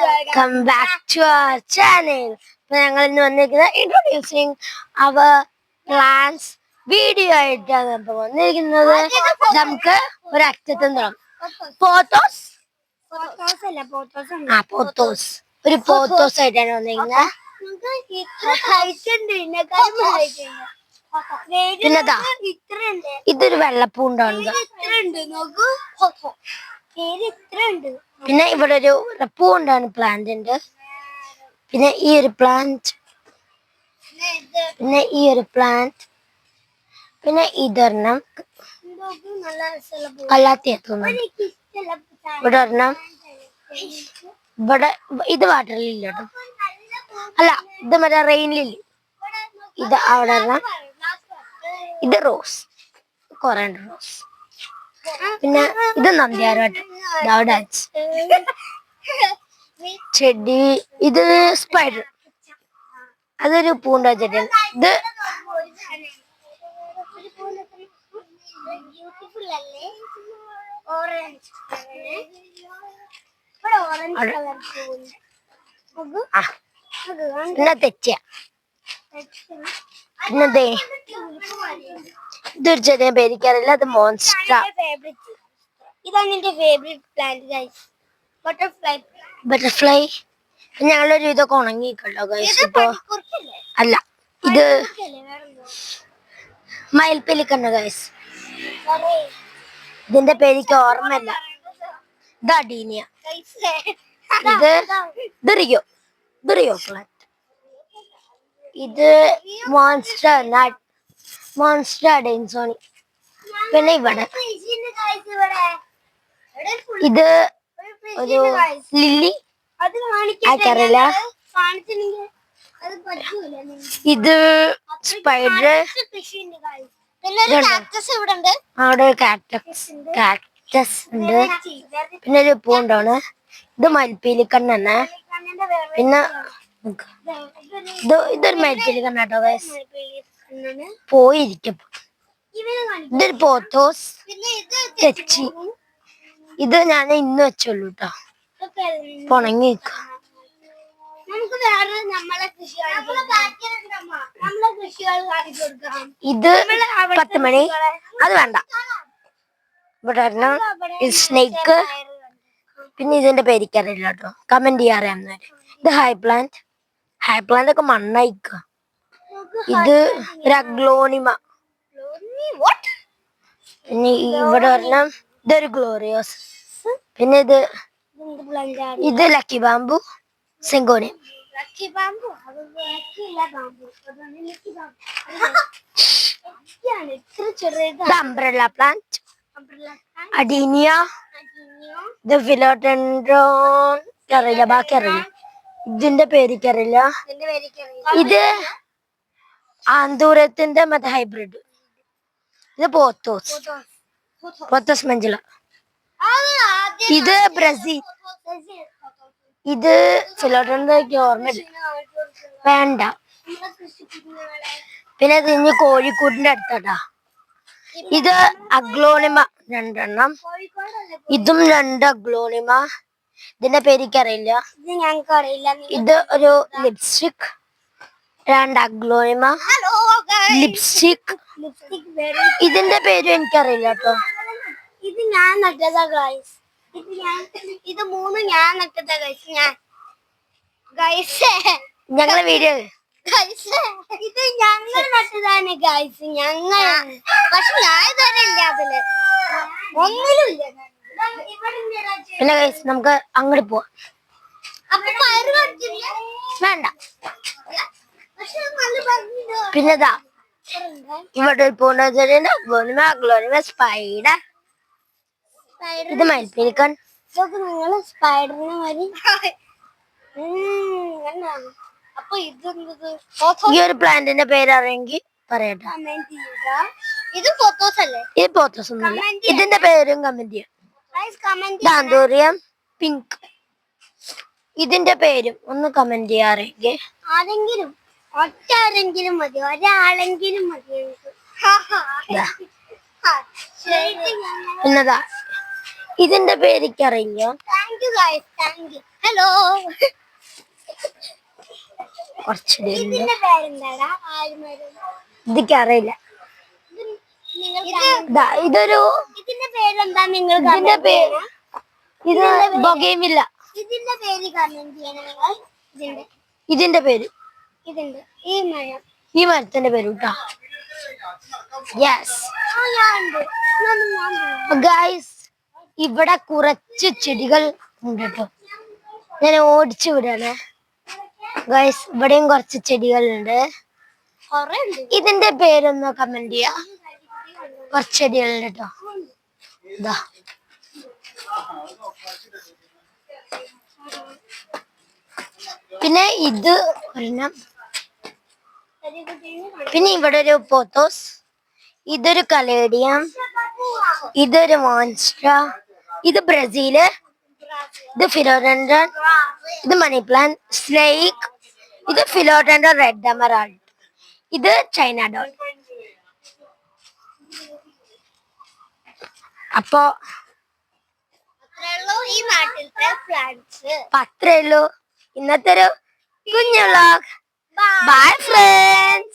Welcome back to our channel. ഞങ്ങൾ ഇന്ന് വന്നിരിക്കുന്നത് ഇൻട്രോഡ്യൂസിങ് അവർ പ്ലാന്റ്സ് വീഡിയോ ആയിട്ടാണ് ഇപ്പൊ വന്നിരിക്കുന്നത്. നമുക്ക് ഒരു അറ്റത്തും പോത്തോസ് ഒരു പോത്തോസ് ആയിട്ടാണ് വന്നിരിക്കുന്നത്. പിന്നെതാ ഇതൊരു വെള്ളപ്പൂണ്ടാണ്. പിന്നെ ഇവിടെ ഒരു പൂണ്ടാണ് പ്ലാന്റിന്റെ. പിന്നെ ഈ ഒരു പ്ലാന്റ്, പിന്നെ ഈ ഒരു പ്ലാന്റ്, പിന്നെ ഇതൊരെണ്ണം കല്ലാത്തിയെത്തുന്നു. ഇവിടെ ഒരെണ്ണം, ഇവിടെ ഇത് വാട്ടർ ലില്ലി കേട്ടോ, അല്ല ഇത് മറ്റേ റെയിൻ ലില്ലി. ഇത് അവിടെ ഒരെണ്ണം, ഇത് റോസ്, കൊറേ ഉണ്ട് റോസ്. പിന്നെ ഇത് നന്ദ്യാരോട്ട് അവിടെ ചെടി. ഇത് സ്പൈഡർ, അതൊരു പൂണ്ട ചെടിയാണ്. ഇത് പിന്നെ തെച്ച. പിന്നെ ഇതൊരു ചെടിയെ പേരിക്കാറില്ല, അത് മോൺസ്റ്റർ. ഇതാണ് എന്റെ favourite plant guys, butterfly. Butterfly ഞങ്ങളൊരു ഇതൊക്കെ ഉണങ്ങിക്കല്ലോ ഗൈസ്. ഇപ്പൊ അല്ല, ഇത് മയിൽപ്പലിക്കണ്ണ ഗൈസ്. ഇതിന്റെ പേരിക്ക് ഓർമ്മയില്ല. ഇത് അഡീനിയ. ഇത് റിയോ പ്ലാന്റ്. ഇത് മോൺസ്റ്റർ ഡെൻസോണി. പിന്നെ ഇവിടെ ഇത് ഒരു ലില്ലി, ആക്കറിയില്ല. ഇത് സ്പൈഡർ. അവിടെ കാക്ടസ് ഉണ്ട്. പിന്നെ ഒരു പൂണ്ടാണ്. ഇത് മയിൽപ്പീലിക്കണ്ണ. പിന്നെ ഇതൊരു മയിൽപ്പീലിക്കണ്ണ കേട്ടോ ഗൈസ്, പോയിരിക്കും. ഇതൊരു പോത്തോസ് തെച്ചി. ഇത് ഞാൻ ഇന്ന് വെച്ചുള്ളൂ കേട്ടോ, ഉണങ്ങി നിൽക്ക. ഇത് 10 മണി, അത് വേണ്ട. ഇവിടെ സ്നേക്ക്. പിന്നെ ഇതിന്റെ പേരിക്കറിയില്ല കേട്ടോ, കമന്റ് ചെയ്യാറിയാവുന്നവര്. ഇത് ഹൈ പ്ലാന്റ് ഒക്കെ മണ്ണായിക്ക. ഇത് ഒരു അഗ്ലോണിമ. പിന്നെ ഇവിടെ ഒരെണ്ണം, ഇതൊരു ഗ്ലോറിയോസ്. പിന്നെ ഇത് lucky bamboo syngonium. Umbrella plant adenium. ഇത് ഫിലോഡെൻഡ്രോൺ അറിയില്ല, ബാക്കി അറിയില്ല. ഇതിന്റെ പേരിക്കറിയില്ല. ഇത് ആന്തൂരത്തിന്റെ മറ്റേ ഹൈബ്രിഡ്. ഇത് പോത്തോസ് മഞ്ജുള. ഇത് ബ്രസീൽ. ഇത് ഫിലോഡെൻഡ്രോൺ ഓർമ്മയില്ല, വേണ്ട. പിന്നെ ഇത് ഇനി കോഴിക്കോടിന്റെ അടുത്താട്ടാ. ഇത് അഗ്ലോണിമ 2 എണ്ണം. ഇതും 2 അഗ്ലോണിമ. ഇതിന്റെ പേരിക്കറിയില്ല. ഇത് ഒരു ലിപ്സ്റ്റിക്, 2 അഗ്ലോണിമ ലിപ്സ്റ്റിക്. ഇതിന്റെ പേര് എനിക്കറിയില്ല കേട്ടോ. ഇത് ഞാൻ നട്ടതാ ഗൈസ്. ഇത് 3 ഞാൻ നട്ടതാ ഗൈസ്. ഞങ്ങളെ വീഡിയോ ഇത് ഞങ്ങൾ നട്ടതാണ് ഗൈസ്. പക്ഷെ ഞാൻ ഇതുവരെ ഇല്ല, അതില് ഒന്നിലും ഇല്ല. പിന്നെ ഗൈസ് നമുക്ക് അങ്ങോട്ട് പോവാം. വേണ്ട. പിന്നെതാ ഇവിടെ പോണ സ്പൈഡർ. ഇത് മയിൽപ്പീലിക്കൺ. നിങ്ങള് സ്പൈഡറിനെ മാതിരി. അപ്പൊ ഈ ഒരു പ്ലാന്റിന്റെ പേരറിയെങ്കിൽ പറയട്ടെ. ഇത് പോത്തോസ് അല്ലേ? ഇത് പോത്തോസ് ഒന്നുമല്ല. ഇതിന്റെ പേരും കമന്റ് ചെയ്യാം. Anthurium pink. ഇതിന്റെ പേരും ഒന്ന് കമന്റ് ചെയ്യാറെങ്കിൽ. ആരെങ്കിലും ഒരാളെങ്കിലും മതി. പിന്നെതാ ഇതിന്റെ പേര് എനിക്കറിയില്ല. Thank you guys, thank you. Hello, കുറച്ച് ഇതിന്റെ പേരെന്താടാ? ആരുമാരും ഇതൊക്കെയറിയില്ല. നിങ്ങൾ ഇതൊരു ഇതിന്റെ പേരെന്താ? നിങ്ങൾ ഇതിന്റെ പേര് ഇത് ബൊഗേമില്ല. ഇതിന്റെ പേര് കമന്റ് ചെയ്യണം നിങ്ങൾ. ഇതിന്റെ പേര് ഇതിന്റെ ഈ മരം. ഈ മരത്തിന്റെ പേര് കേട്ടോ. യെസ് ഗൈസ്, ഇവിടെ കുറച്ച് ചെടികൾ ഉണ്ട് കേട്ടോ. ഞാൻ ഓടിച്ചു വിടാണ് ഗൈസ്. ഇവിടെയും കുറച്ച് ചെടികളുണ്ട്. കൊറേ ഉണ്ട്. ഇതിന്റെ പേരൊന്ന് കമന്റ് ചെയ്യാ. കുറച്ച് ചെടികളുണ്ട് കേട്ടോ. ഇതാ പിന്നെ ഇത് ഒരെണ്ണം. പിന്നെ ഇവിടെ ഒരു പോത്തോസ്, ഇതൊരു കലേഡിയം, ഇതൊരു മോൺസ്ട്ര, ഇത് ബ്രസീല്, ഇത് ഫിലോഡെൻഡ്രൻ, ഇത് മണി പ്ലാന്റ്, സ്നേക്ക്, ഇത് ഫിലോഡെൻഡ്രൻ റെഡ് എമറാൾഡ്, ഇത് ചൈന ഡോൾ. അപ്പോ ഈ നാട്ടിലത്തെ പ്ലാന്റ്സ്. അത്രേ ഉള്ളൂ ഇന്നത്തെ ഒരു കുഞ്ഞു വ്ലോഗ്. Bye friends.